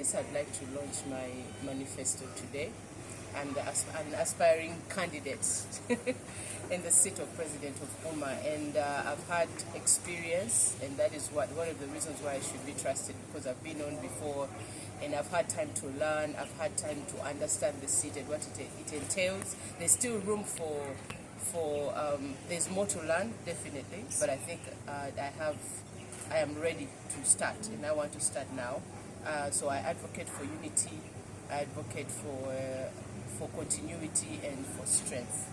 this, I'd like to launch my manifesto today. I'm an aspiring candidate in the seat of President of UMA, and I've had experience, and that is one of the reasons why I should be trusted, because I've been on before, and I've had time to learn, I've had time to understand the seat and what it entails. There's still room for there's more to learn, definitely, but I think I am ready to start, and I want to start now. So I advocate for unity, I advocate for continuity and for strength.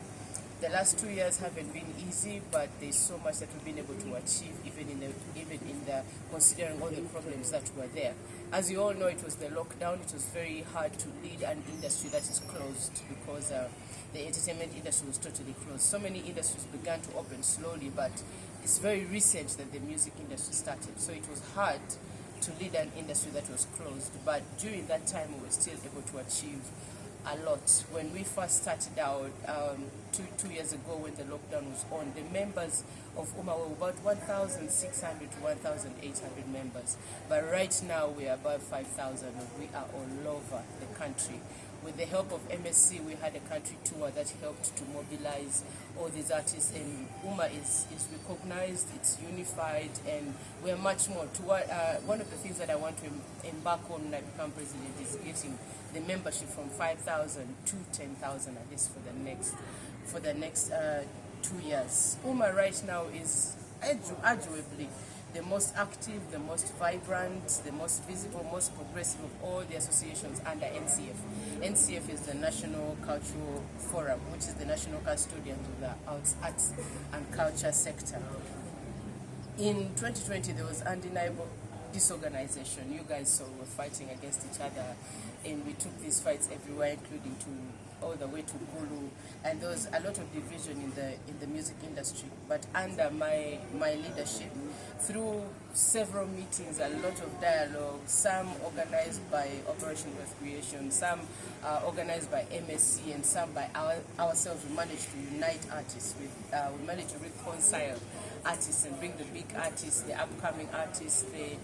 The last 2 years haven't been easy, but there's so much that we've been able to achieve, even in the considering all the problems that were there. As you all know, it was the lockdown. It was very hard to lead an industry that is closed, because the entertainment industry was totally closed. So many industries began to open slowly, but it's very recent that the music industry started. So it was hard to lead an industry that was closed, but during that time we were still able to achieve a lot. When we first started out two years ago, when the lockdown was on, the members of UMA were about 1,600 to 1,800 members, but right now we are about 5,000. We are all over the country. With the help of MSC, we had a country tour that helped to mobilize all these artists, and UMA is recognized, it's unified, and we're much more. One of the things that I want to embark on when I become president is getting the membership from 5,000 to 10,000 at least for the next 2 years. UMA right now is arguably the most active, the most vibrant, the most visible, most progressive of all the associations under NCF. NCF is the National Cultural Forum, which is the national custodian of the arts and culture sector. In 2020, there was undeniable disorganization. You guys saw we were fighting against each other, and we took these fights everywhere, including all the way to Gulu, and there was a lot of division in the music industry. But under my leadership, through several meetings, a lot of dialogue, some organized by Operation Wealth Creation, some organized by MSC, and some by ourselves, we managed to unite artists. We managed to reconcile artists and bring the big artists, the upcoming artists, the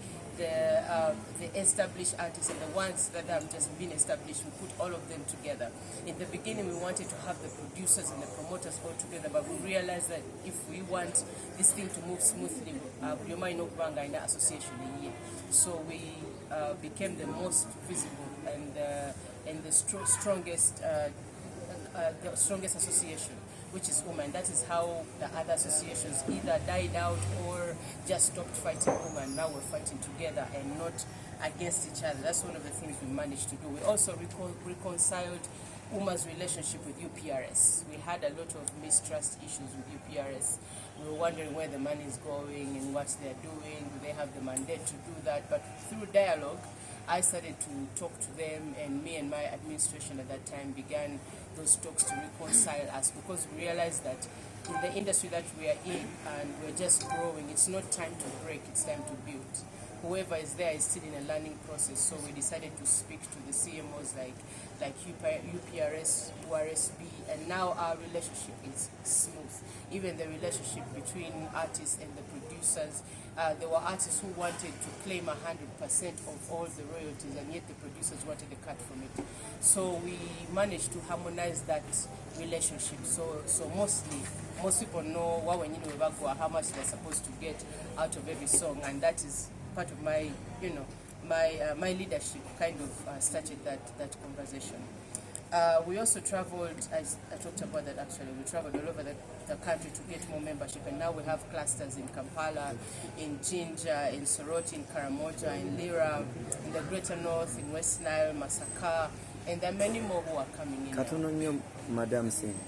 established artists, and the ones that have just been established. We put all of them together. In the beginning, we wanted to have the producers and the promoters all together, but we realized that if we want this thing to move smoothly, you might not bang in the association a year. So we became the most visible and the strongest association, which is UMA, and that is how the other associations either died out or just stopped fighting UMA, and now we're fighting together and not against each other. That's one of the things we managed to do. We also reconciled UMA's relationship with UPRS. We had a lot of mistrust issues with UPRS. We were wondering where the money is going and what they're doing. Do they have the mandate to do that? But through dialogue, I started to talk to them, and me and my administration at that time began those talks to reconcile us, because we realized that in the industry that we are in and we're just growing, it's not time to break, it's time to build. Whoever is there is still in a learning process, so we decided to speak to the CMOs like UPRS, URSB, and now our relationship is smooth. Even the relationship between artists and the producers, there were artists who wanted to claim 100% of all the royalties, and yet the producers wanted a cut from it. So we managed to harmonize that relationship. So most people know how much they're supposed to get out of every song, and that is part of my my leadership kind of started that conversation. We also traveled, as I talked about that actually, we traveled all over the country to get more membership, and now we have clusters in Kampala, in Jinja, in Soroti, in Karamoja, in Lira, in the Greater North, in West Nile, Masaka, and there are many more who are coming in. Madam Sanyu.